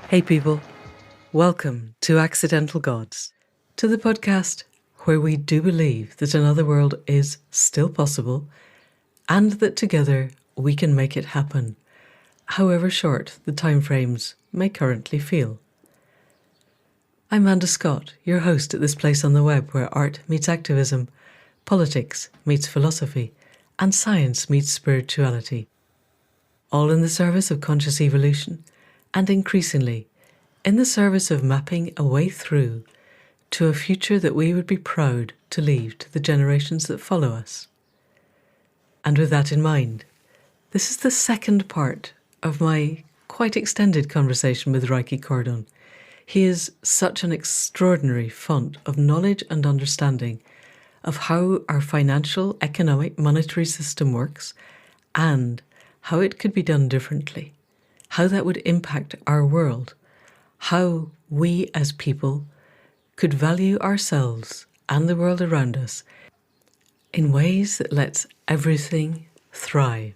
Hey people, welcome to Accidental Gods, to the podcast where we do believe that another world is still possible and that together we can make it happen, however short the timeframes may currently feel. I'm Amanda Scott, your host at this place on the web where art meets activism, politics meets philosophy, and science meets spirituality, all in the service of conscious evolution and increasingly in the service of mapping a way through to a future that we would be proud to leave to the generations that follow us. And with that in mind, this is the second part of my quite extended conversation with Rieki Cordon. He is such an extraordinary font of knowledge and understanding of how our financial, economic, monetary system works and how it could be done differently, how that would impact our world, how we as people could value ourselves and the world around us in ways that lets everything thrive.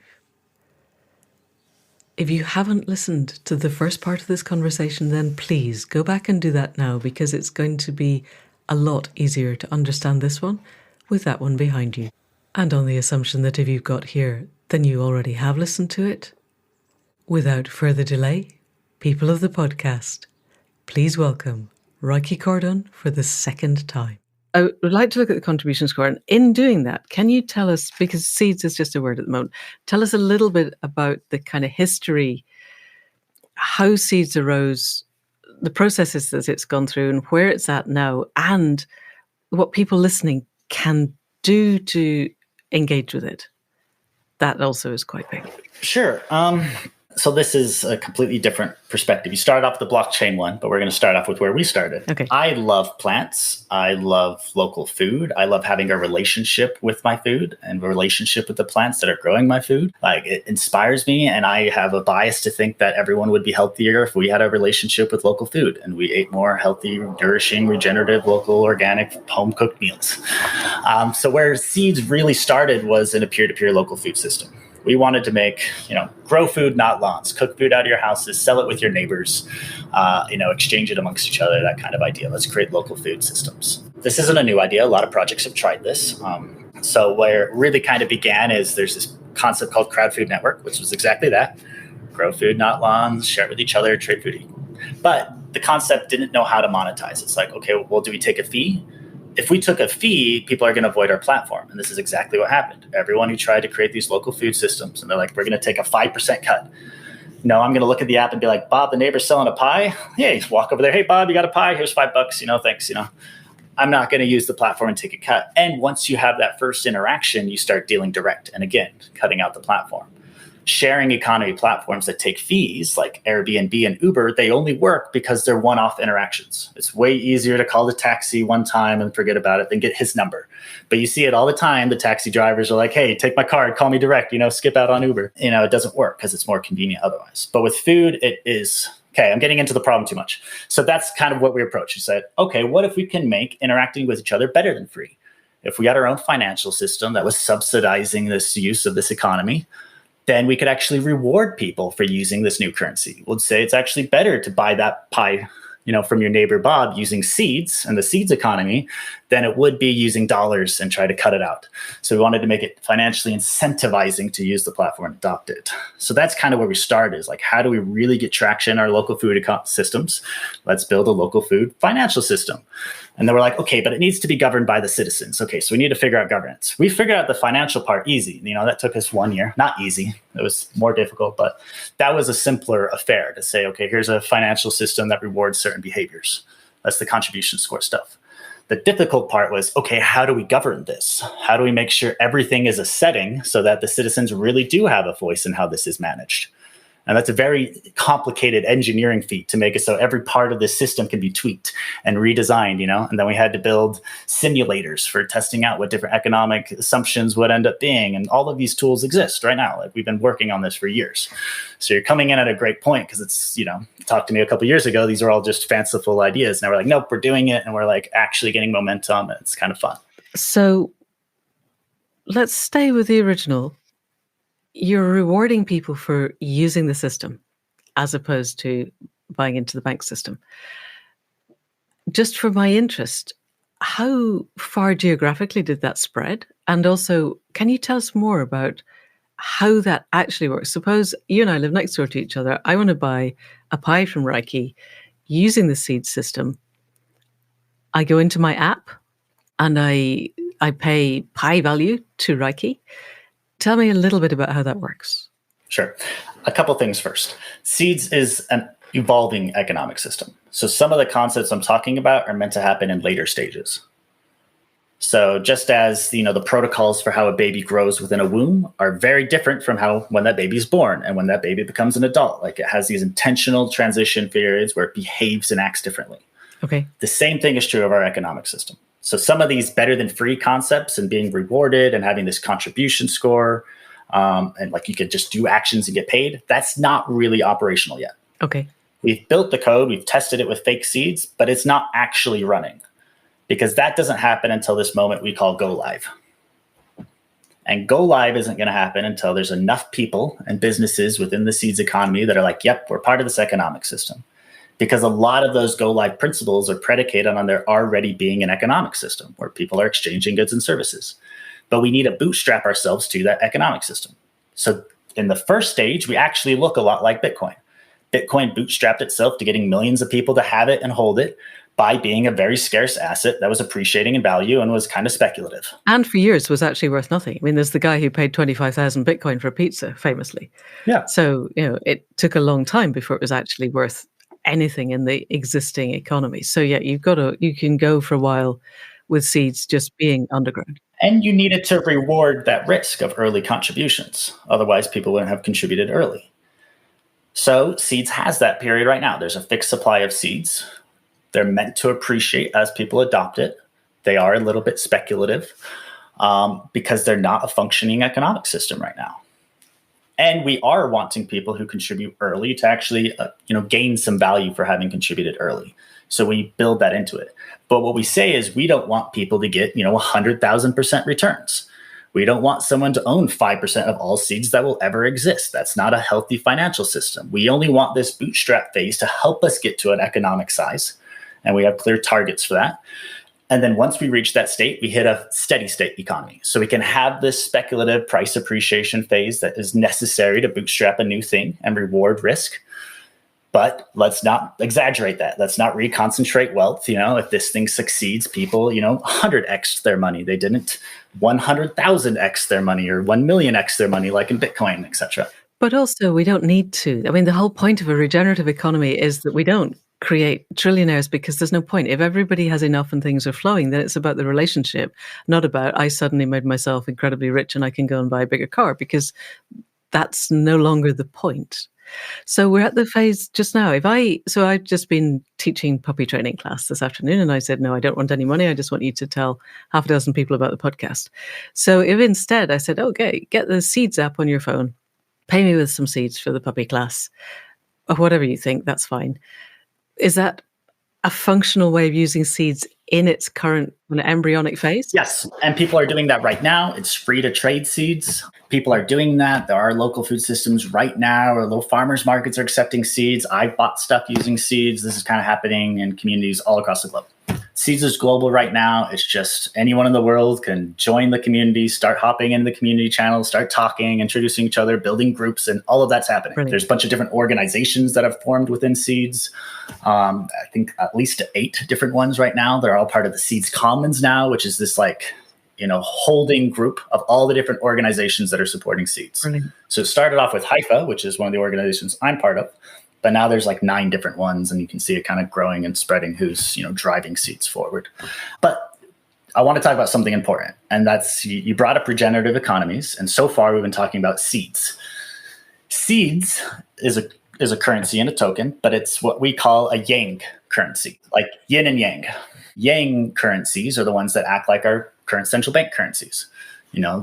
If you haven't listened to the first part of this conversation, then please go back and do that now, because it's going to be a lot easier to understand this one with that one behind you. And on the assumption that if you've got here, then you already have listened to it. Without further delay, people of the podcast, please welcome Rieki Cordon for the second time. I would like to look at the contribution score, and in doing that, can you tell us, because seeds is just a word at the moment, tell us a little bit about the kind of history, how seeds arose, the processes that it's gone through and where it's at now, and what people listening can do to engage with it. That also is quite big. Sure. So this is a completely different perspective. You started off with the blockchain one, but we're going to start off with where we started. Okay. I love plants. I love local food. I love having a relationship with my food and a relationship with the plants that are growing my food. Like, it inspires me, and I have a bias to think that everyone would be healthier if we had a relationship with local food and we ate more healthy, nourishing, regenerative, local, organic, home-cooked meals. So where seeds really started was in a peer-to-peer local food system. We wanted to make, grow food, not lawns, cook food out of your houses, sell it with your neighbors, exchange it amongst each other, that kind of idea. Let's create local food systems. This isn't a new idea. A lot of projects have tried this. So where it really kind of began is there's this concept called Crowd Food Network, which was exactly that. Grow food, not lawns, share it with each other, trade food. But the concept didn't know how to monetize. It's like, okay, well, do we take a fee? If we took a fee, people are going to avoid our platform. And this is exactly what happened. Everyone who tried to create these local food systems, and they're like, we're going to take a 5% cut. No, I'm going to look at the app and be like, Bob, the neighbor's selling a pie. Yeah, you walk over there. Hey, Bob, you got a pie? Here's $5. Thanks. I'm not going to use the platform and take a cut. And once you have that first interaction, you start dealing direct. And again, cutting out the platform. Sharing economy platforms that take fees like Airbnb and Uber, they only work because they're one-off interactions. It's way easier to call the taxi one time and forget about it than get his number. But you see it all the time. The taxi drivers are like, hey, take my card, call me direct, skip out on Uber. It doesn't work because it's more convenient otherwise. But with food, it is, okay, I'm getting into the problem too much. So that's kind of what we approached. We said, okay, what if we can make interacting with each other better than free? If we had our own financial system that was subsidizing this use of this economy, then we could actually reward people for using this new currency. We'll say it's actually better to buy that pie, from your neighbor Bob using seeds and the seeds economy than it would be using dollars and try to cut it out. So we wanted to make it financially incentivizing to use the platform and adopt it. So that's kind of where we started, is like, how do we really get traction in our local food systems? Let's build a local food financial system. And then we're like, okay, but it needs to be governed by the citizens. Okay, so we need to figure out governance. We figured out the financial part easy. That took us 1 year. Not easy. It was more difficult, but that was a simpler affair to say, okay, here's a financial system that rewards certain behaviors. That's the contribution score stuff. The difficult part was, okay, how do we govern this? How do we make sure everything is a setting so that the citizens really do have a voice in how this is managed? And that's a very complicated engineering feat to make it so every part of the system can be tweaked and redesigned, And then we had to build simulators for testing out what different economic assumptions would end up being. And all of these tools exist right now. Like, we've been working on this for years. So you're coming in at a great point, because it's, talked to me a couple of years ago. These are all just fanciful ideas. Now we're like, nope, we're doing it. And we're like actually getting momentum. And it's kind of fun. So let's stay with the original. You're rewarding people for using the system as opposed to buying into the bank system. Just for my interest, how far geographically did that spread? And also, can you tell us more about how that actually works? Suppose you and I live next door to each other. I want to buy a pie from Rieki using the seed system. I go into my app and I pay pie value to Rieki. Tell me a little bit about how that works. Sure. A couple things first. Seeds is an evolving economic system. So some of the concepts I'm talking about are meant to happen in later stages. So just as the protocols for how a baby grows within a womb are very different from how when that baby is born and when that baby becomes an adult. Like it has these intentional transition periods where it behaves and acts differently. Okay. The same thing is true of our economic system. So some of these better than free concepts and being rewarded and having this contribution score, and like you could just do actions and get paid, that's not really operational yet. Okay. We've built the code, we've tested it with fake seeds, but it's not actually running because that doesn't happen until this moment we call go live. And go live isn't going to happen until there's enough people and businesses within the seeds economy that are like, yep, we're part of this economic system. Because a lot of those go live principles are predicated on there already being an economic system where people are exchanging goods and services. But we need to bootstrap ourselves to that economic system. So in the first stage, we actually look a lot like Bitcoin. Bitcoin bootstrapped itself to getting millions of people to have it and hold it by being a very scarce asset that was appreciating in value and was kind of speculative. And for years was actually worth nothing. I mean, there's the guy who paid 25,000 Bitcoin for a pizza, famously. Yeah. So, it took a long time before it was actually worth anything in the existing economy. So yeah, you can go for a while with seeds just being underground. And you needed to reward that risk of early contributions. Otherwise, people wouldn't have contributed early. So seeds has that period right now. There's a fixed supply of seeds. They're meant to appreciate as people adopt it. They are a little bit speculative because they're not a functioning economic system right now. And we are wanting people who contribute early to actually, gain some value for having contributed early. So we build that into it. But what we say is we don't want people to get, 100,000% returns. We don't want someone to own 5% of all seeds that will ever exist. That's not a healthy financial system. We only want this bootstrap phase to help us get to an economic size. And we have clear targets for that. And then once we reach that state, we hit a steady state economy. So we can have this speculative price appreciation phase that is necessary to bootstrap a new thing and reward risk. But let's not exaggerate that. Let's not reconcentrate wealth. If this thing succeeds, people, 100x their money. They didn't 100,000x their money or 1 millionx their money, like in Bitcoin, etc. But also, we don't need to. I mean, the whole point of a regenerative economy is that we don't create trillionaires because there's no point. If everybody has enough and things are flowing, then it's about the relationship, not about I suddenly made myself incredibly rich and I can go and buy a bigger car, because that's no longer the point. So we're at the phase just now. I've just been teaching puppy training class this afternoon, and I said, no, I don't want any money. I just want you to tell half a dozen people about the podcast. So if instead I said, okay, get the Seeds app on your phone, pay me with some seeds for the puppy class, or whatever you think, that's fine. Is that a functional way of using seeds in its current embryonic phase? Yes. And people are doing that right now. It's free to trade seeds. People are doing that. There are local food systems right now, or little farmers markets are accepting seeds. I bought stuff using seeds. This is kind of happening in communities all across the globe. Seeds is global right now. It's just anyone in the world can join the community, start hopping in the community channels, start talking, introducing each other, building groups, and all of that's happening. Brilliant. There's a bunch of different organizations that have formed within Seeds. I think at least 8 different ones right now. They're all part of the Seeds Commons now, which is this holding group of all the different organizations that are supporting Seeds. Brilliant. So it started off with HIFA, which is one of the organizations I'm part of. But now there's 9 different ones, and you can see it kind of growing and spreading who's, driving Seeds forward. But I want to talk about something important, and that's you brought up regenerative economies, and so far we've been talking about seeds. Seeds is a currency and a token, but it's what we call a yang currency, like yin and yang. Yang currencies are the ones that act like our current central bank currencies.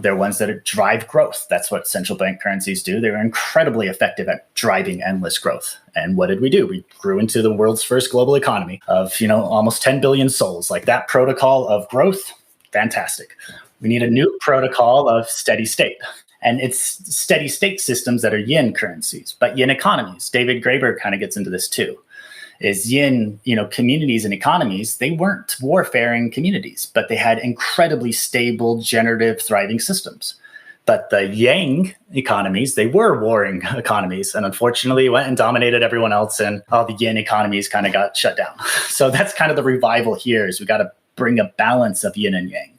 They're ones that drive growth. That's what central bank currencies do. They're incredibly effective at driving endless growth. And what did we do? We grew into the world's first global economy of, almost 10 billion souls. Like that protocol of growth, fantastic. We need a new protocol of steady state. And it's steady state systems that are yin currencies, but yin economies. David Graeber kind of gets into this too. is yin, communities and economies, they weren't warfaring communities, but they had incredibly stable, generative, thriving systems. But the yang economies, they were warring economies. And unfortunately, went and dominated everyone else, and all the yin economies kind of got shut down. So that's kind of the revival here, is we got to bring a balance of yin and yang.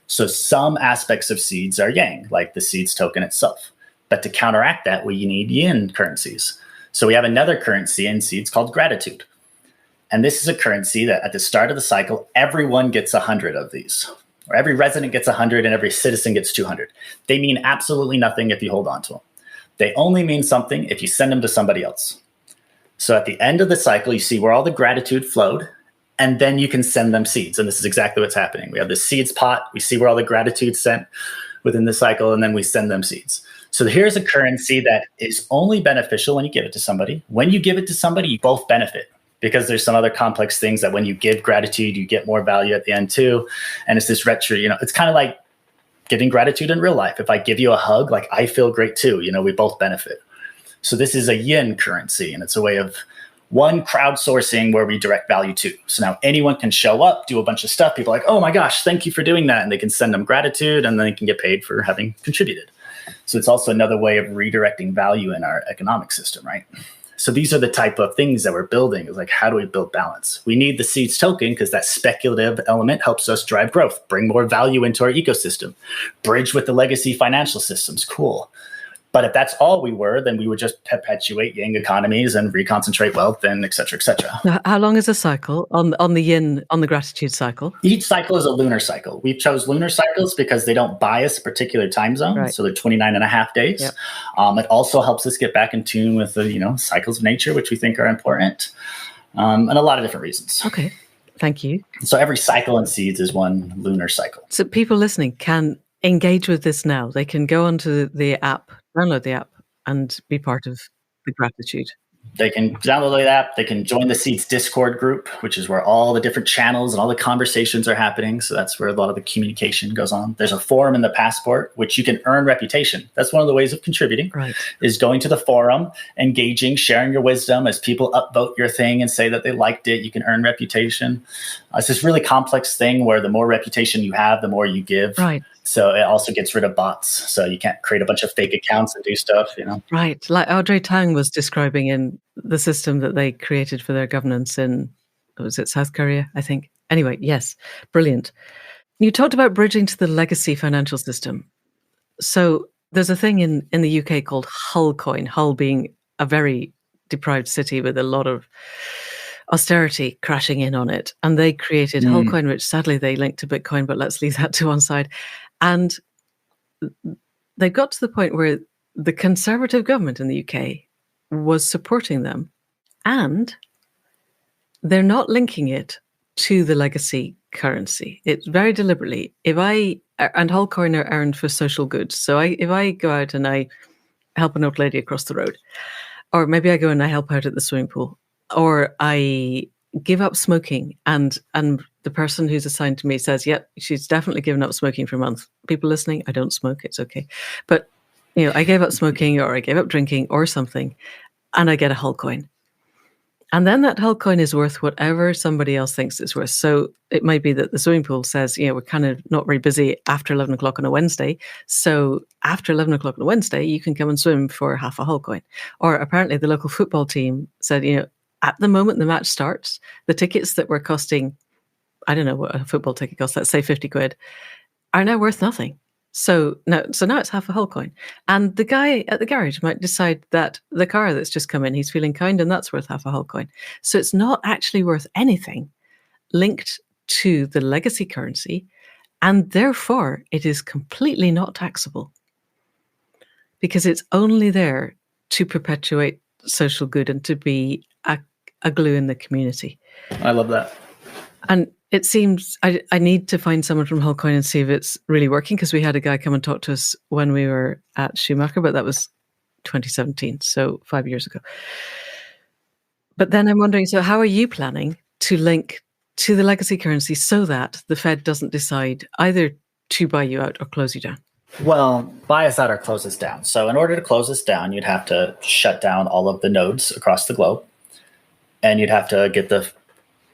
So some aspects of seeds are yang, like the seeds token itself. But to counteract that, we need yin currencies. So we have another currency in seeds called gratitude. And this is a currency that at the start of the cycle, everyone gets 100 of these. Or every resident gets 100 and every citizen gets 200. They mean absolutely nothing if you hold on to them. They only mean something if you send them to somebody else. So at the end of the cycle, you see where all the gratitude flowed, and then you can send them seeds. And this is exactly what's happening. We have the seeds pot. We see where all the gratitude sent within the cycle, and then we send them seeds. So here's a currency that is only beneficial when you give it to somebody. When you give it to somebody, you both benefit, because there's some other complex things that when you give gratitude, you get more value at the end too. And it's this retro, it's kind of like giving gratitude in real life. If I give you a hug, like I feel great too, we both benefit. So this is a yin currency, and it's a way of one, crowdsourcing where we direct value to. So now anyone can show up, do a bunch of stuff. People are like, oh my gosh, thank you for doing that. And they can send them gratitude, and then they can get paid for having contributed. So it's also another way of redirecting value in our economic system, right? So these are the type of things that we're building. Is like, how do we build balance? We need the seeds token because that speculative element helps us drive growth, bring more value into our ecosystem, bridge with the legacy financial systems. Cool. But if that's all we were, then we would just perpetuate yang economies and reconcentrate wealth, and et cetera, et cetera. Now, how long is a cycle on the yin, on the gratitude cycle? Each cycle is a lunar cycle. We chose lunar cycles because they don't bias a particular time zone. Right. So they're 29 and a half days. Yep. It also helps us get back in tune with the, cycles of nature, which we think are important, and a lot of different reasons. Okay. Thank you. So every cycle in seeds is one lunar cycle. So people listening can engage with this now. They can go onto the app, download the app, and be part of the gratitude. They can download the app. They can join the Seeds Discord group, which is where all the different channels and all the conversations are happening. So that's where a lot of the communication goes on. There's a forum in the Passport, which you can earn reputation. That's one of the ways of contributing, right? Is going to the forum, engaging, sharing your wisdom. As people upvote your thing and say that they liked it, you can earn reputation. It's this really complex thing where the more reputation you have, the more you give. Right. So it also gets rid of bots. So you can't create a bunch of fake accounts and do stuff, Right. Like Audrey Tang was describing in the system that they created for their governance in, was it South Korea, I think? Anyway, yes. Brilliant. You talked about bridging to the legacy financial system. So there's a thing in the UK called Hull coin, Hull being a very deprived city with a lot of austerity crashing in on it. And they created Hull coin, which sadly they linked to Bitcoin, but let's leave that to one side. And they got to the point where the Conservative government in the UK was supporting them, and they're not linking it to the legacy currency. It's very deliberately. And Hull coin are earned for social goods. So if I go out and I help an old lady across the road, or maybe I go and I help out at the swimming pool, or I give up smoking, and the person who's assigned to me says, yeah, she's definitely given up smoking for a month. People listening, I don't smoke, it's okay. But, I gave up smoking, or I gave up drinking or something, and I get a Hull coin. And then that Hull coin is worth whatever somebody else thinks it's worth. So it might be that the swimming pool says, we're kind of not very busy after 11 o'clock on a Wednesday. So after 11 o'clock on a Wednesday, you can come and swim for half a Hull coin. Or apparently the local football team said, at the moment the match starts, the tickets that were costing, I don't know what a football ticket costs, let's say 50 quid, are now worth nothing. So now it's half a Hull coin. And the guy at the garage might decide that the car that's just come in, he's feeling kind, and that's worth half a Hull coin. So it's not actually worth anything linked to the legacy currency, and therefore it is completely not taxable because it's only there to perpetuate social good and to be a glue in the community. I love that. And it seems I need to find someone from Hull coin and see if it's really working, because we had a guy come and talk to us when we were at Schumacher, but that was 2017, so 5 years ago. But then I'm wondering, so how are you planning to link to the legacy currency so that the Fed doesn't decide either to buy you out or close you down? Well, buy us out or close us down. So in order to close us down, you'd have to shut down all of the nodes across the globe. and you'd have to get the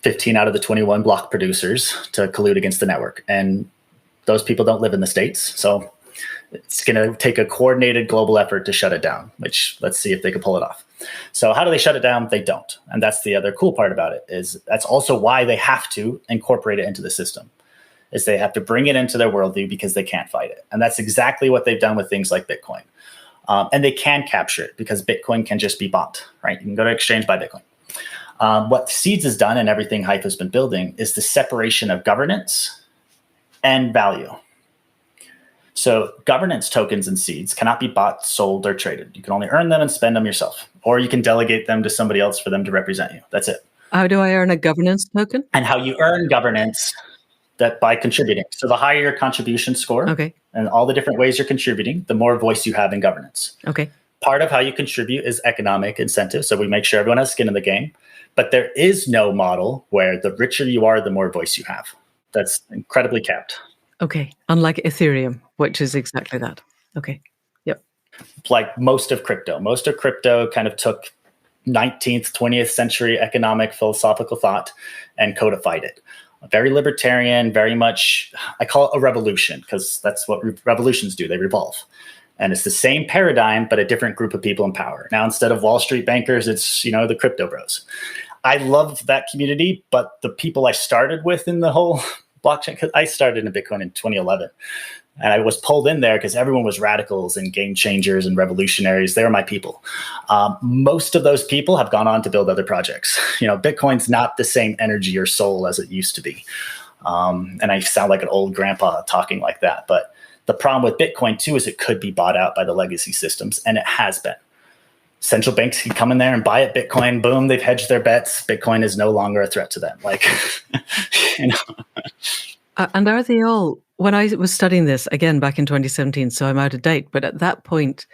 15 out of the 21 block producers to collude against the network. And those people don't live in the States. So it's going to take a coordinated global effort to shut it down, which let's see if they can pull it off. So how do they shut it down? They don't. And that's the other cool part about it, is that's also why they have to incorporate it into the system, is they have to bring it into their worldview because they can't fight it. And that's exactly what they've done with things like Bitcoin. And they can capture it because Bitcoin can just be bought, right? You can go to exchange, buy Bitcoin. What Seeds has done and everything Hype has been building is the separation of governance and value. So governance tokens and Seeds cannot be bought, sold, or traded. You can only earn them and spend them yourself, or you can delegate them to somebody else for them to represent you. That's it. How do I earn a governance token? And how you earn governance, that by contributing. So the higher your contribution score, Okay. and all the different ways you're contributing, the more voice you have in governance. Okay. Part of how you contribute is economic incentive. So we make sure everyone has skin in the game. But there is no model where the richer you are, the more voice you have. That's incredibly capped. Okay. Unlike Ethereum, which is exactly that. Okay. Yep. Like most of crypto kind of took 19th, 20th century economic philosophical thought and codified it. Very libertarian, very much, I call it a revolution because that's what revolutions do. They revolve. And it's the same paradigm, but a different group of people in power. Now, instead of Wall Street bankers, it's, the crypto bros. I love that community, but the people I started with in the whole blockchain, because I started in Bitcoin in 2011, and I was pulled in there because everyone was radicals and game changers and revolutionaries. They were my people. Most of those people have gone on to build other projects. Bitcoin's not the same energy or soul as it used to be. And I sound like an old grandpa talking like that, but the problem with Bitcoin, too, is it could be bought out by the legacy systems, and it has been. Central banks can come in there and buy it, Bitcoin, boom, they've hedged their bets. Bitcoin is no longer a threat to them. And are they all, when I was studying this, again, back in 2017, so I'm out of date, but at that point,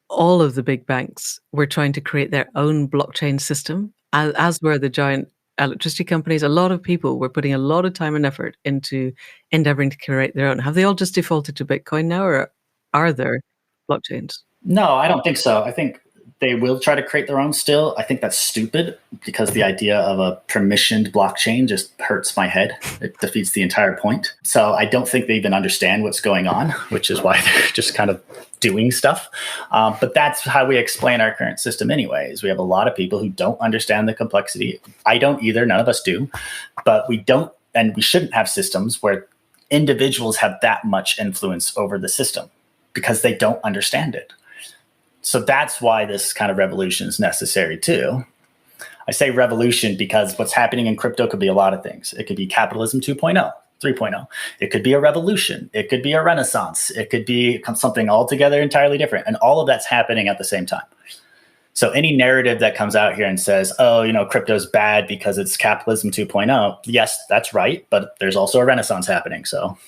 all of the big banks were trying to create their own blockchain system, as were the giant electricity companies. A lot of people were putting a lot of time and effort into endeavoring to create their own. Have they all just defaulted to Bitcoin now, or are there blockchains? No, I don't think so. I think they will try to create their own still. I think that's stupid because the idea of a permissioned blockchain just hurts my head. It defeats the entire point. So I don't think they even understand what's going on, which is why they're just kind of doing stuff. But that's how we explain our current system anyways. We have a lot of people who don't understand the complexity. I don't either. None of us do. But we don't, and we shouldn't have systems where individuals have that much influence over the system because they don't understand it. So that's why this kind of revolution is necessary too. I say revolution because what's happening in crypto could be a lot of things. It could be capitalism 2.0, 3.0. It could be a revolution. It could be a renaissance. It could be something altogether entirely different. And all of that's happening at the same time. So any narrative that comes out here and says, crypto's bad because it's capitalism 2.0, yes, that's right. But there's also a renaissance happening. So,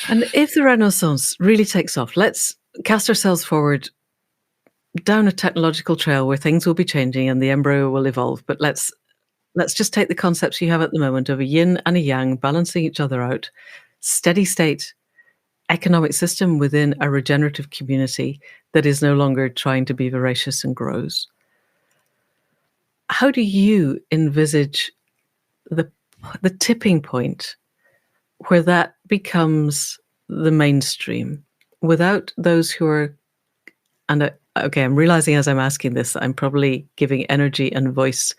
And if the renaissance really takes off, let's cast ourselves forward down a technological trail where things will be changing and the embryo will evolve. But let's just take the concepts you have at the moment of a yin and a yang balancing each other out, steady state economic system within a regenerative community that is no longer trying to be voracious and grows. How do you envisage the tipping point where that becomes the mainstream without those who are, okay, I'm realizing as I'm asking this, I'm probably giving energy and voice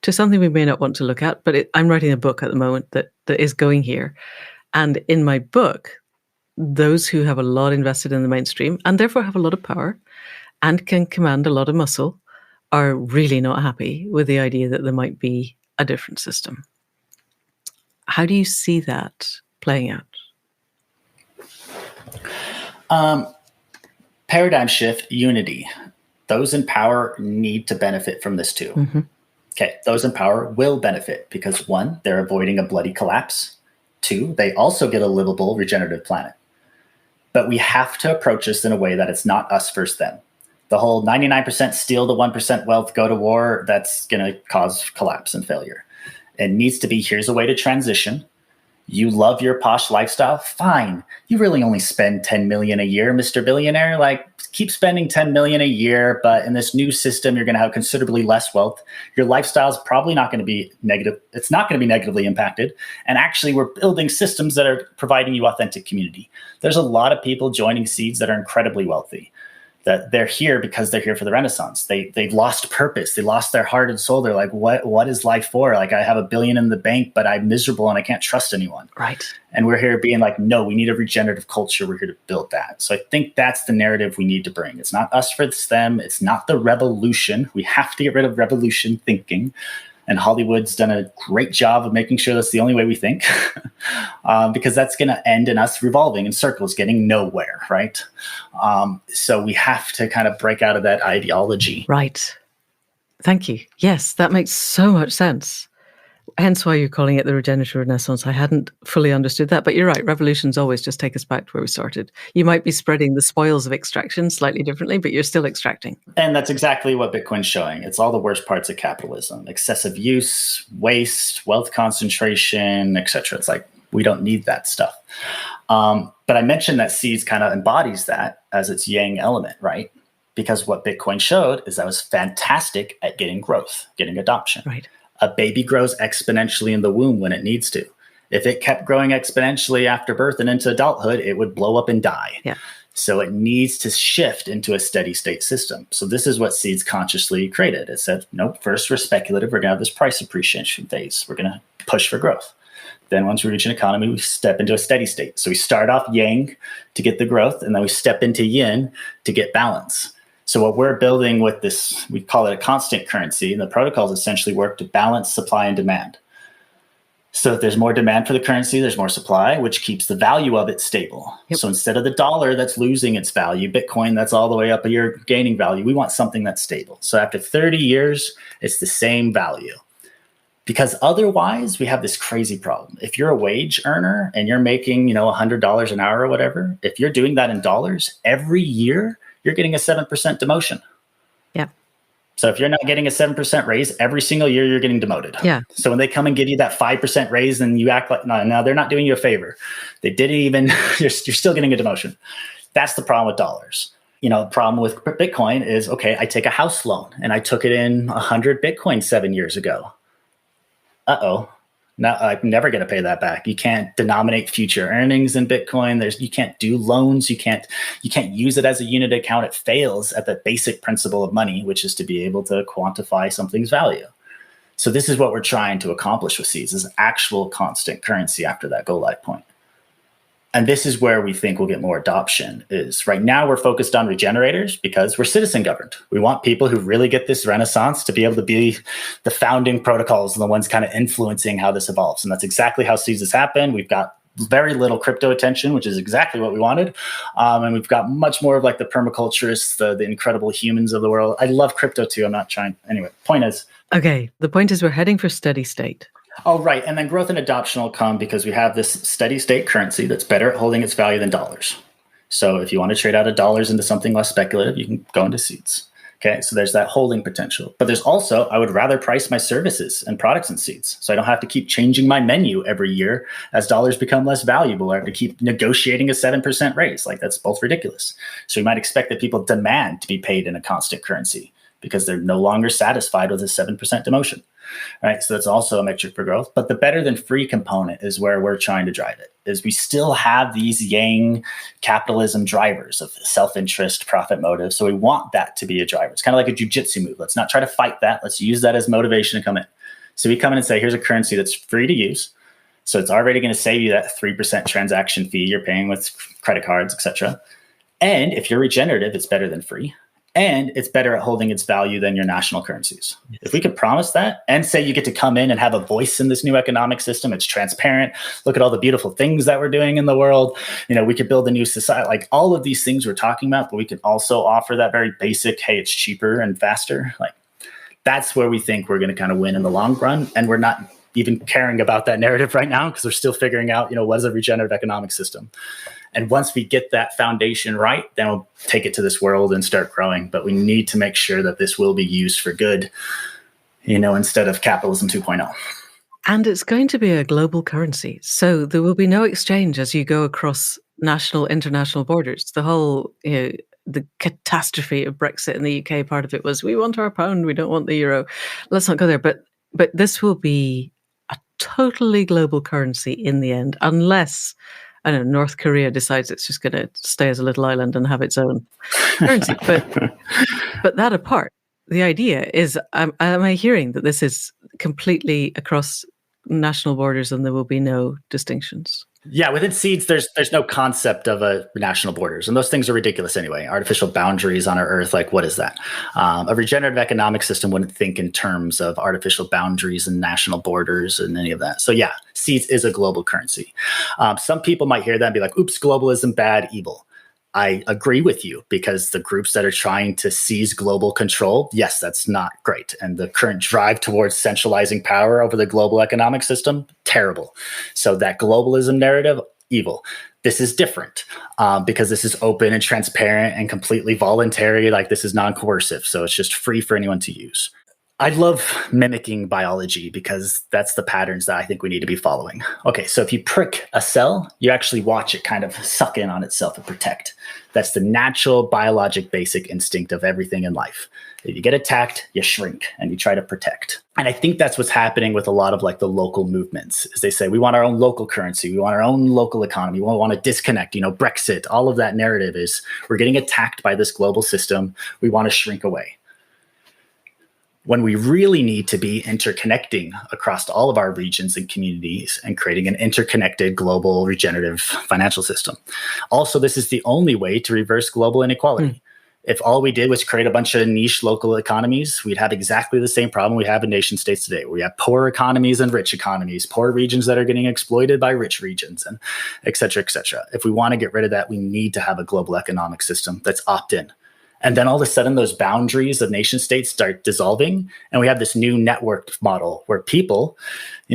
to something we may not want to look at, but I'm writing a book at the moment that is going here. And in my book, those who have a lot invested in the mainstream and therefore have a lot of power and can command a lot of muscle are really not happy with the idea that there might be a different system. How do you see that playing out? Paradigm shift, unity. Those in power need to benefit from this too. Mm-hmm. Okay, those in power will benefit because 1, they're avoiding a bloody collapse. 2, they also get a livable regenerative planet. But we have to approach this in a way that it's not us versus them. The whole 99% steal the 1% wealth, go to war, that's going to cause collapse and failure. It needs to be, here's a way to transition. You love your posh lifestyle? Fine. You really only spend 10 million a year, Mr. Billionaire. Like, keep spending 10 million a year, but in this new system, you're going to have considerably less wealth. Your lifestyle is probably not going to be negative. It's not going to be negatively impacted. And actually, we're building systems that are providing you authentic community. There's a lot of people joining Seeds that are incredibly wealthy, that they're here because they're here for the Renaissance. They've lost purpose. They lost their heart and soul. They're like, what is life for? Like, I have $1 billion in the bank, but I'm miserable and I can't trust anyone. Right. And we're here being like, no, we need a regenerative culture. We're here to build that. So I think that's the narrative we need to bring. It's not us versus them. It's not the revolution. We have to get rid of revolution thinking. And Hollywood's done a great job of making sure that's the only way we think, because that's going to end in us revolving in circles, getting nowhere, right? So we have to kind of break out of that ideology. Right. Thank you. Yes, that makes so much sense. Hence why you're calling it the Regenerative Renaissance. I hadn't fully understood that, but you're right. Revolutions always just take us back to where we started. You might be spreading the spoils of extraction slightly differently, but you're still extracting. And that's exactly what Bitcoin's showing. It's all the worst parts of capitalism: excessive use, waste, wealth concentration, etc. It's like, we don't need that stuff. But I mentioned that Seeds kind of embodies that as its yang element, right? Because what Bitcoin showed is that it was fantastic at getting growth, getting adoption. Right. A baby grows exponentially in the womb when it needs to. If it kept growing exponentially after birth and into adulthood, it would blow up and die. Yeah. So it needs to shift into a steady state system. So this is what Seeds consciously created. It said, nope, first we're speculative. We're going to have this price appreciation phase. We're going to push for growth. Then once we reach an economy, we step into a steady state. So we start off yang to get the growth, and then we step into yin to get balance. So what we're building with this, we call it a constant currency, and the protocols essentially work to balance supply and demand. So if there's more demand for the currency, there's more supply, which keeps the value of it stable. Yep. So instead of the dollar that's losing its value, Bitcoin that's all the way up a year gaining value, we want something that's stable. So after 30 years, it's the same value. Because otherwise, we have this crazy problem. If you're a wage earner and you're making, $100 an hour or whatever, if you're doing that in dollars, every year, you're getting a 7% demotion. Yeah. So if you're not getting a 7% raise, every single year you're getting demoted. Yeah. So when they come and give you that 5% raise, then you act like, no, they're not doing you a favor. They didn't even, you're still getting a demotion. That's the problem with dollars. The problem with Bitcoin is, okay, I take a house loan and I took it in 100 Bitcoin 7 years ago. No, I'm never going to pay that back. You can't denominate future earnings in Bitcoin. You can't do loans. You can't use it as a unit account. It fails at the basic principle of money, which is to be able to quantify something's value. So this is what we're trying to accomplish with Seeds, is actual constant currency after that go live point. And this is where we think we'll get more adoption. Is right now we're focused on regenerators because we're citizen governed. We want people who really get this renaissance to be able to be the founding protocols and the ones kind of influencing how this evolves. And that's exactly how Seeds has happened. We've got very little crypto attention, which is exactly what we wanted. And we've got much more of like the permaculturists, the incredible humans of the world. I love crypto too. I'm not trying. Anyway, point is. Okay. The point is we're heading for steady state. Oh, right. And then growth and adoption will come because we have this steady state currency that's better at holding its value than dollars. So if you want to trade out of dollars into something less speculative, you can go into Seeds. Okay, so there's that holding potential. But there's also, I would rather price my services and products in Seeds. So I don't have to keep changing my menu every year as dollars become less valuable, or I have to keep negotiating a 7% raise. Like, that's both ridiculous. So you might expect that people demand to be paid in a constant currency because they're no longer satisfied with a 7% demotion. Right, so that's also a metric for growth. But the better than free component is where we're trying to drive it. Is we still have these yang capitalism drivers of self-interest, profit motive. So we want that to be a driver. It's kind of like a jujitsu move. Let's not try to fight that. Let's use that as motivation to come in. So we come in and say, here's a currency that's free to use. So it's already going to save you that 3% transaction fee you're paying with credit cards, etc. And if you're regenerative, it's better than free. And it's better at holding its value than your national currencies. Yes. If we could promise that and say you get to come in and have a voice in this new economic system, it's transparent. Look at all the beautiful things that we're doing in the world. We could build a new society, like all of these things we're talking about, but we could also offer that very basic, hey, it's cheaper and faster. Like, that's where we think we're going to kind of win in the long run. And we're not even caring about that narrative right now because we're still figuring out, what is a regenerative economic system. And once we get that foundation right, then we'll take it to this world and start growing. But we need to make sure that this will be used for good, instead of capitalism 2.0. And it's going to be a global currency. So there will be no exchange as you go across national, international borders. The whole, the catastrophe of Brexit in the UK, part of it was we want our pound, we don't want the euro. Let's not go there. But this will be a totally global currency in the end, unless I don't know, North Korea decides it's just going to stay as a little island and have its own currency. But that apart, the idea is, am I hearing that this is completely across national borders and there will be no distinctions? Yeah, within seeds, there's no concept of a national borders, and those things are ridiculous anyway. Artificial boundaries on our Earth, like what is that? A regenerative economic system wouldn't think in terms of artificial boundaries and national borders and any of that. So yeah, seeds is a global currency. Some people might hear that and be like, "Oops, globalism, bad, evil." I agree with you, because the groups that are trying to seize global control, yes, that's not great. And the current drive towards centralizing power over the global economic system, terrible. So that globalism narrative, evil. This is different because this is open and transparent and completely voluntary. Like, this is non-coercive. So it's just free for anyone to use. I love mimicking biology because that's the patterns that I think we need to be following. Okay, so if you prick a cell, you actually watch it kind of suck in on itself and protect. That's the natural biologic basic instinct of everything in life. If you get attacked, you shrink and you try to protect. And I think that's what's happening with a lot of like the local movements, is they say, we want our own local currency. We want our own local economy. We want to disconnect, Brexit. All of that narrative is we're getting attacked by this global system. We want to shrink away. When we really need to be interconnecting across all of our regions and communities and creating an interconnected global regenerative financial system. Also, this is the only way to reverse global inequality. If all we did was create a bunch of niche local economies, we'd have exactly the same problem we have in nation states today, where we have poor economies and rich economies, poor regions that are getting exploited by rich regions, and et cetera, et cetera. If we want to get rid of that, we need to have a global economic system that's opt-in. And then all of a sudden, those boundaries of nation states start dissolving. And we have this new networked model where people,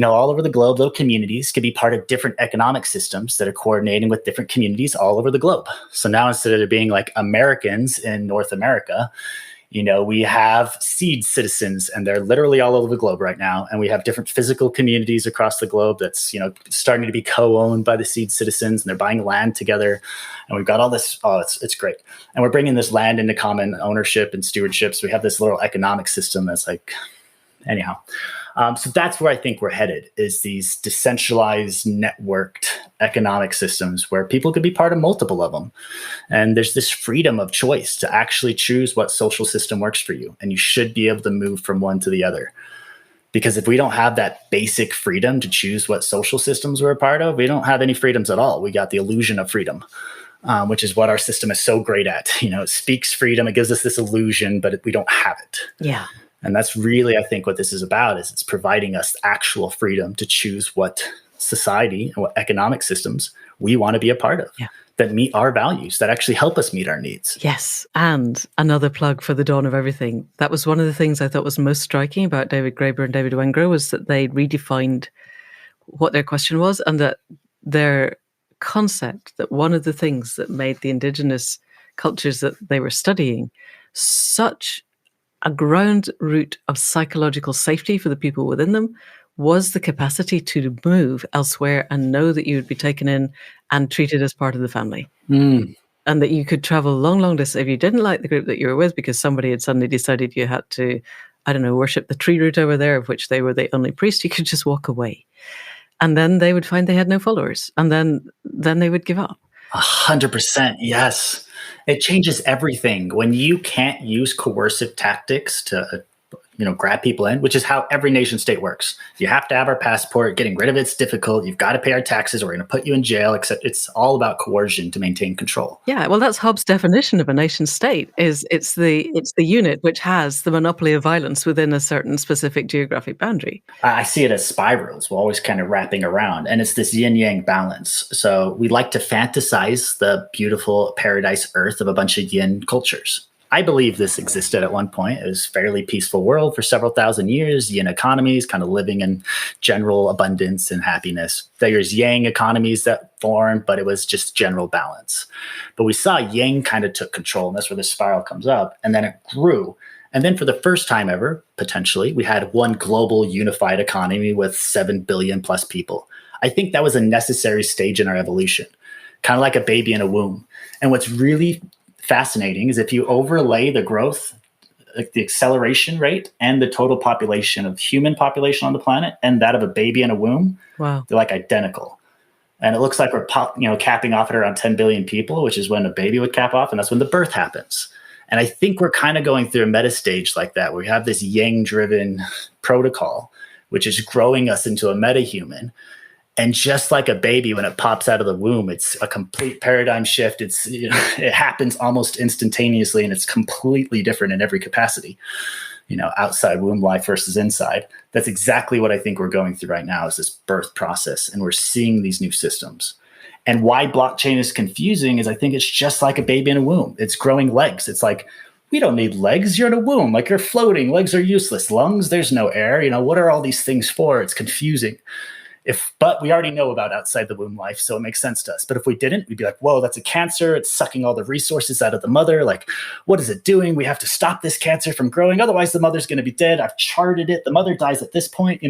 all over the globe, little communities can be part of different economic systems that are coordinating with different communities all over the globe. So now, instead of there being like Americans in North America, we have seed citizens, and they're literally all over the globe right now. And we have different physical communities across the globe that's, starting to be co-owned by the seed citizens, and they're buying land together. And we've got all this. Oh, it's great. And we're bringing this land into common ownership and stewardship. So we have this little economic system that's like, anyhow. So that's where I think we're headed, is these decentralized, networked economic systems where people could be part of multiple of them. And there's this freedom of choice to actually choose what social system works for you. And you should be able to move from one to the other. Because if we don't have that basic freedom to choose what social systems we're a part of, we don't have any freedoms at all. We got the illusion of freedom, which is what our system is so great at. It speaks freedom. It gives us this illusion, but we don't have it. Yeah. And that's really, I think, what this is about, is it's providing us actual freedom to choose what society and what economic systems we want to be a part of, that meet our values, that actually help us meet our needs. Yes. And another plug for the Dawn of Everything. That was one of the things I thought was most striking about David Graeber and David Wengrow, was that they redefined what their question was, and that their concept, that one of the things that made the indigenous cultures that they were studying such a ground root of psychological safety for the people within them, was the capacity to move elsewhere and know that you would be taken in and treated as part of the family. And that you could travel long, long distance. If you didn't like the group that you were with because somebody had suddenly decided you had to, worship the tree root over there, of which they were the only priest, you could just walk away. And then they would find they had no followers. And then they would give up. 100%. Yes. It changes everything. When you can't use coercive tactics to, grab people in, which is how every nation state works. You have to have our passport. Getting rid of it's difficult. You've got to pay our taxes, or we're going to put you in jail, except it's all about coercion to maintain control. Yeah, well, that's Hobbes' definition of a nation state, is it's the unit which has the monopoly of violence within a certain specific geographic boundary. I see it as spirals. We're always kind of wrapping around, and it's this yin-yang balance. So we like to fantasize the beautiful paradise earth of a bunch of yin cultures. I believe this existed at one point. It was a fairly peaceful world for several thousand years. Yin economies kind of living in general abundance and happiness. There's yang economies that formed, but it was just general balance. But we saw yang kind of took control, and that's where the spiral comes up. And then it grew. And then for the first time ever, potentially, we had one global unified economy with 7 billion plus people. I think that was a necessary stage in our evolution, kind of like a baby in a womb. And what's really fascinating is if you overlay the growth, like the acceleration rate and the total population of human population on the planet and that of a baby in a womb, Wow. they're like identical. And it looks like we're capping off at around 10 billion people, which is when a baby would cap off, and that's when the birth happens. And I think we're kind of going through a meta stage like that, where we have this yang-driven protocol, which is growing us into a meta-human. And just like a baby, when it pops out of the womb, it's a complete paradigm shift. It happens almost instantaneously, and it's completely different in every capacity. Outside womb life versus inside. That's exactly what I think we're going through right now, is this birth process, and we're seeing these new systems. And why blockchain is confusing is I think it's just like a baby in a womb. It's growing legs. It's like, we don't need legs. You're in a womb. Like, you're floating. Legs are useless. Lungs, there's no air. What are all these things for? It's confusing. But we already know about outside the womb life, so it makes sense to us. But if we didn't, we'd be like, whoa, that's a cancer. It's sucking all the resources out of the mother. Like, what is it doing? We have to stop this cancer from growing. Otherwise, the mother's going to be dead. I've charted it. The mother dies at this point,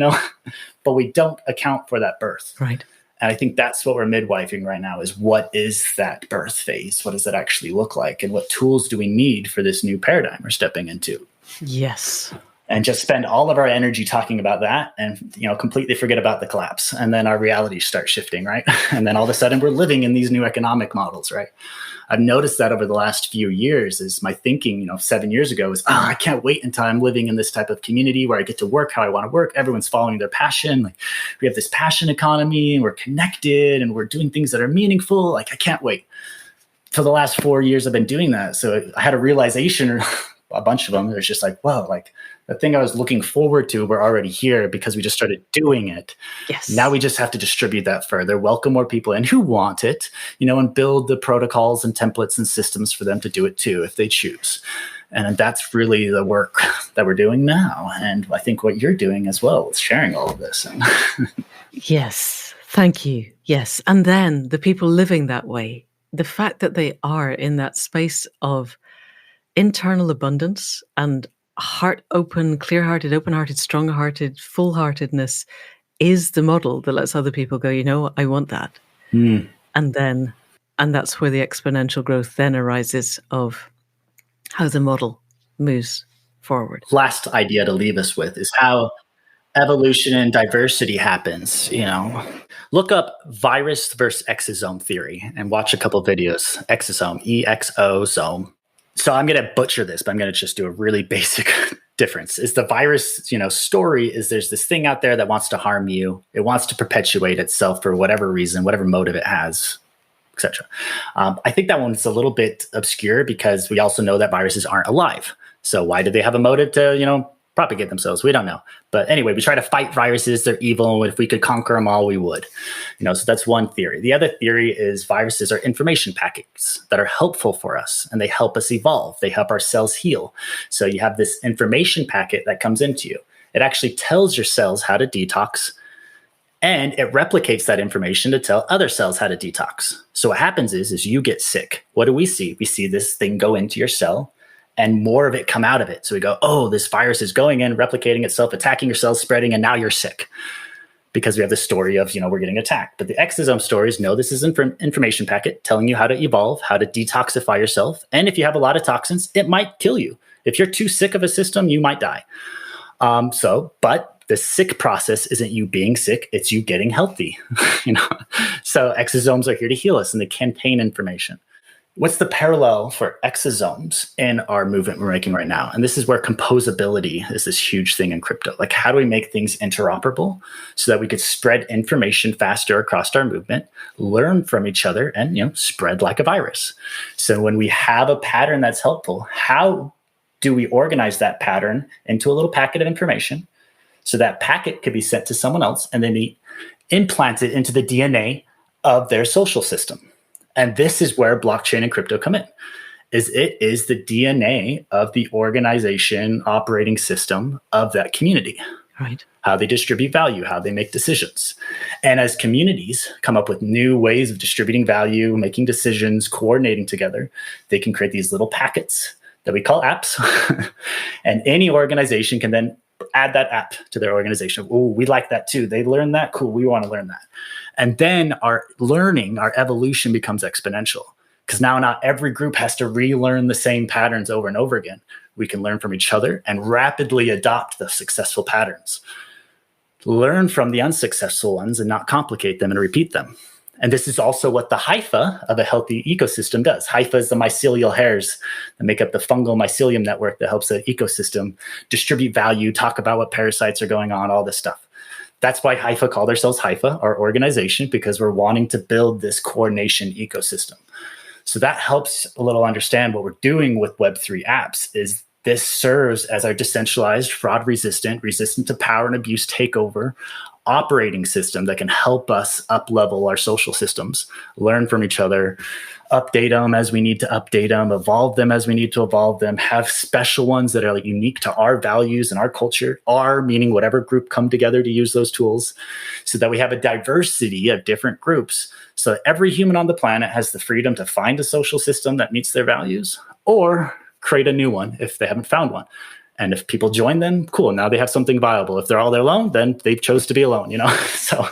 but we don't account for that birth. Right. And I think that's what we're midwifing right now, is what is that birth phase? What does that actually look like? And what tools do we need for this new paradigm we're stepping into? Yes. And just spend all of our energy talking about that and, completely forget about the collapse. And then our realities start shifting, right? And then all of a sudden we're living in these new economic models, right? I've noticed that over the last few years is my thinking, 7 years ago is, I can't wait until I'm living in this type of community where I get to work how I want to work. Everyone's following their passion. Like, we have this passion economy and we're connected and we're doing things that are meaningful. Like, I can't wait. For the last 4 years, I've been doing that. So I had a realization, or a bunch of them. There's just like, whoa, like, the thing I was looking forward to, we're already here because we just started doing it. Yes. Now we just have to distribute that further, welcome more people in who want it, and build the protocols and templates and systems for them to do it too, if they choose. And that's really the work that we're doing now. And I think what you're doing as well is sharing all of this. Yes. Thank you. Yes. And then the people living that way, the fact that they are in that space of internal abundance and heart open, clear-hearted, open-hearted, strong-hearted, full-heartedness is the model that lets other people go, I want that. And that's where the exponential growth then arises of how the model moves forward. Last idea to leave us with is how evolution and diversity happens. Look up virus versus exosome theory and watch a couple videos. Exosome, exosome. So I'm going to butcher this, but I'm going to just do a really basic difference. Is the virus, story is there's this thing out there that wants to harm you. It wants to perpetuate itself for whatever reason, whatever motive it has, etc. I think that one's a little bit obscure because we also know that viruses aren't alive. So why do they have a motive to, propagate themselves? We don't know. But anyway, we try to fight viruses. They're evil. If we could conquer them all, we would. So that's one theory. The other theory is viruses are information packets that are helpful for us, and they help us evolve. They help our cells heal. So you have this information packet that comes into you. It actually tells your cells how to detox, and it replicates that information to tell other cells how to detox. So what happens is you get sick. What do we see? We see this thing go into your cell, and more of it come out of it. So we go, oh, this virus is going in, replicating itself, attacking your cells, spreading, and now you're sick. Because we have the story of, we're getting attacked. But the exosome stories, no, this is an information packet telling you how to evolve, how to detoxify yourself. And if you have a lot of toxins, it might kill you. If you're too sick of a system, you might die. But the sick process isn't you being sick, it's you getting healthy. So exosomes are here to heal us, and they contain information. What's the parallel for exosomes in our movement we're making right now? And this is where composability is this huge thing in crypto. Like, how do we make things interoperable so that we could spread information faster across our movement, learn from each other, and spread like a virus? So when we have a pattern that's helpful, how do we organize that pattern into a little packet of information so that packet could be sent to someone else and then they implant it into the DNA of their social system? And this is where blockchain and crypto come in. It is the DNA of the organization operating system of that community. Right. How they distribute value, how they make decisions. And as communities come up with new ways of distributing value, making decisions, coordinating together, they can create these little packets that we call apps. And any organization can then add that app to their organization. Oh, we like that too. They learned that. Cool. We want to learn that. And then our learning, our evolution becomes exponential, because now not every group has to relearn the same patterns over and over again. We can learn from each other and rapidly adopt the successful patterns. Learn from the unsuccessful ones and not complicate them and repeat them. And this is also what the hypha of a healthy ecosystem does. Hypha is the mycelial hairs that make up the fungal mycelium network that helps the ecosystem distribute value, talk about what parasites are going on, all this stuff. That's why hypha called ourselves hypha, our organization, because we're wanting to build this coordination ecosystem. So that helps a little understand what we're doing with Web3 apps. Is this serves as our decentralized, fraud-resistant, resistant to power and abuse takeover operating system that can help us up-level our social systems, learn from each other, update them as we need to update them, evolve them as we need to evolve them, have special ones that are like unique to our values and our culture, our meaning whatever group come together to use those tools, so that we have a diversity of different groups. So that every human on the planet has the freedom to find a social system that meets their values, or create a new one if they haven't found one. And if people join them, cool, now they have something viable. If they're all there alone, then they chose to be alone, So,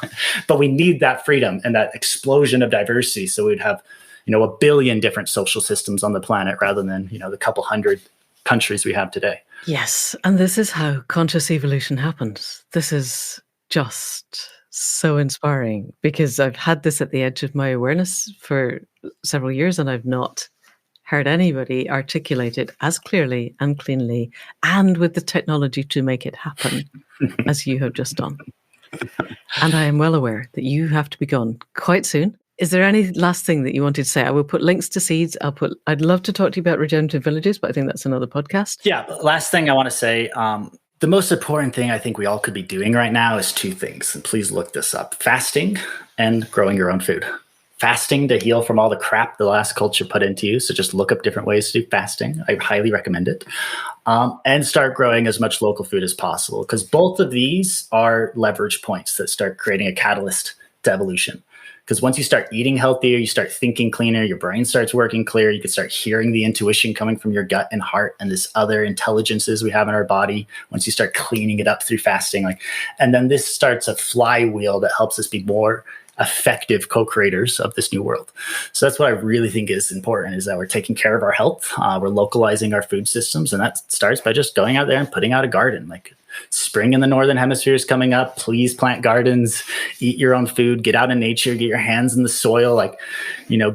but we need that freedom and that explosion of diversity. So we'd have, 1 billion different social systems on the planet rather than, the couple hundred countries we have today. Yes. And this is how conscious evolution happens. This is just so inspiring, because I've had this at the edge of my awareness for several years, and I've not heard anybody articulate it as clearly and cleanly and with the technology to make it happen as you have just done. And I am well aware that you have to be gone quite soon. Is there any last thing that you wanted to say? I will put links to seeds. I'd love to talk to you about regenerative villages, but I think that's another podcast. Yeah. Last thing I want to say, the most important thing I think we all could be doing right now is 2 things. And please look this up: fasting and growing your own food. Fasting to heal from all the crap the last culture put into you. So just look up different ways to do fasting. I highly recommend it. And start growing as much local food as possible, because both of these are leverage points that start creating a catalyst to evolution. Because once you start eating healthier, you start thinking cleaner, your brain starts working clear, you can start hearing the intuition coming from your gut and heart and this other intelligences we have in our body. Once you start cleaning it up through fasting, and then this starts a flywheel that helps us be more effective co-creators of this new world. So that's what I really think is important, is that we're taking care of our health. We're localizing our food systems. And that starts by just going out there and putting out a garden. Like, spring in the Northern Hemisphere is coming up. Please plant gardens, eat your own food, get out in nature, get your hands in the soil.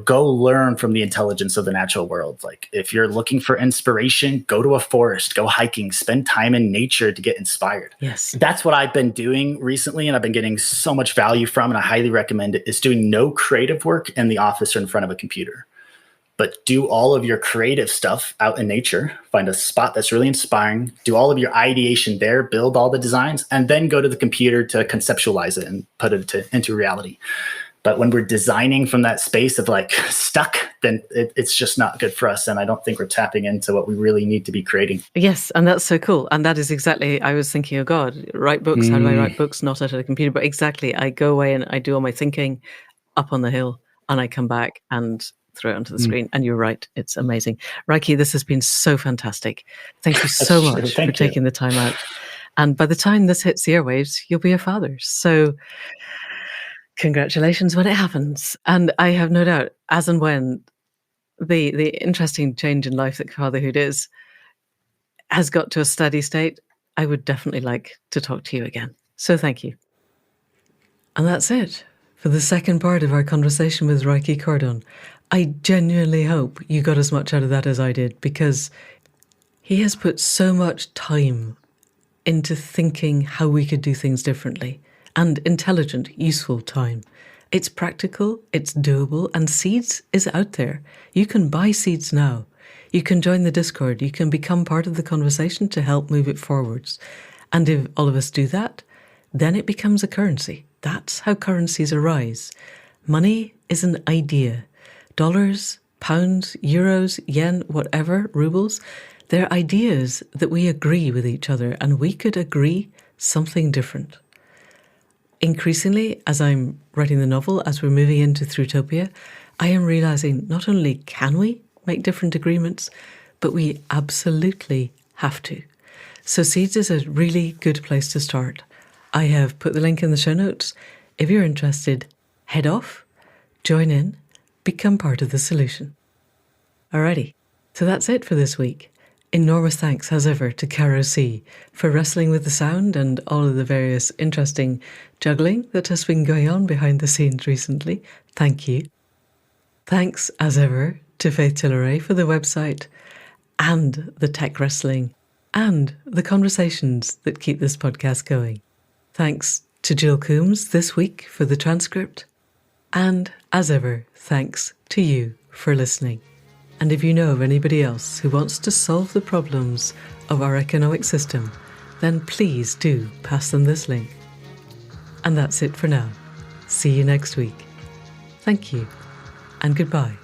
Go learn from the intelligence of the natural world. Like, if you're looking for inspiration, go to a forest, go hiking, spend time in nature to get inspired. Yes. That's what I've been doing recently, and I've been getting so much value from, and I highly recommend it, is doing no creative work in the office or in front of a computer. But do all of your creative stuff out in nature, find a spot that's really inspiring, do all of your ideation there, build all the designs, and then go to the computer to conceptualize it and put it into reality. But when we're designing from that space of stuck, then it's just not good for us. And I don't think we're tapping into what we really need to be creating. Yes. And that's so cool. And that is exactly, I was thinking, oh God, write books. How do I write books? Not out of the computer, but exactly. I go away and I do all my thinking up on the hill, and I come back and throw it onto the screen. And you're right. It's amazing. Rieki, this has been so fantastic. Thank you so much for taking the time out. And by the time this hits the airwaves, you'll be a father. So congratulations when it happens. And I have no doubt, as and when the interesting change in life that fatherhood has got to a steady state, I would definitely like to talk to you again. So thank you. And that's it for the second part of our conversation with Rieki Cordon. I genuinely hope you got as much out of that as I did, because he has put so much time into thinking how we could do things differently, and intelligent, useful time. It's practical, it's doable, and Seeds is out there. You can buy Seeds now. You can join the Discord. You can become part of the conversation to help move it forwards. And if all of us do that, then it becomes a currency. That's how currencies arise. Money is an idea. Dollars, pounds, euros, yen, whatever, rubles, they're ideas that we agree with each other, and we could agree something different. Increasingly, as I'm writing the novel, as we're moving into Throughtopia, I am realizing not only can we make different agreements, but we absolutely have to. So Seeds is a really good place to start. I have put the link in the show notes. If you're interested, head off, join in, become part of the solution. Alrighty, so that's it for this week. Enormous thanks, as ever, to Caro C for wrestling with the sound and all of the various interesting juggling that has been going on behind the scenes recently. Thank you. Thanks, as ever, to Faith Tilleray for the website and the tech wrestling and the conversations that keep this podcast going. Thanks to Jill Coombs this week for the transcript. And, as ever, thanks to you for listening. And if you know of anybody else who wants to solve the problems of our economic system, then please do pass them this link. And that's it for now. See you next week. Thank you, and goodbye.